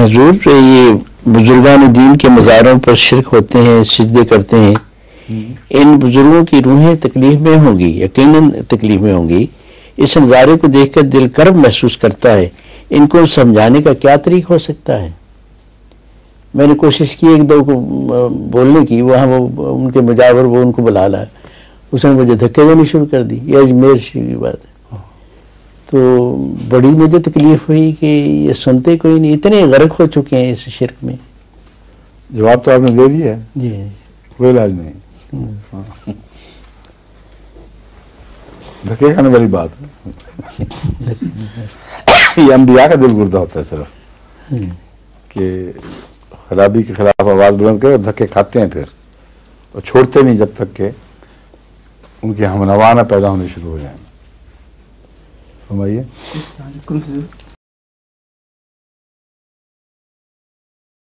حضور یہ بزرگان دین کے مزاروں پر شرک ہوتے ہیں، سجدے کرتے ہیں، ان بزرگوں کی روحیں تکلیف میں ہوں گی، یقیناً تکلیف میں ہوں گی. اس نظارے کو دیکھ کر دل کرب محسوس کرتا ہے. ان کو سمجھانے کا کیا طریق ہو سکتا ہے؟ میں نے کوشش کی ایک دو کو بولنے کی، وہاں وہ ان کے مجاور وہ ان کو بلا لایا، اس نے مجھے دھکے دینی شروع کر دی. یہ اجمیر شریف کی بات ہے. تو بڑی مجھے تکلیف ہوئی کہ یہ سنتے کوئی نہیں، اتنے غرق ہو چکے ہیں اس شرک میں. جواب تو آپ نے دے دیا ہے، جی کوئی علاج نہیں. دھکے کھانے والی بات ہے. یہ انبیاء کا دل گردہ ہوتا ہے صرف کہ خرابی کے خلاف آواز بلند کرے اور دھکے کھاتے ہیں پھر، اور چھوڑتے نہیں جب تک کہ ان کے ہم نوا نہ پیدا ہونے شروع ہو جائیں. فرمائیے.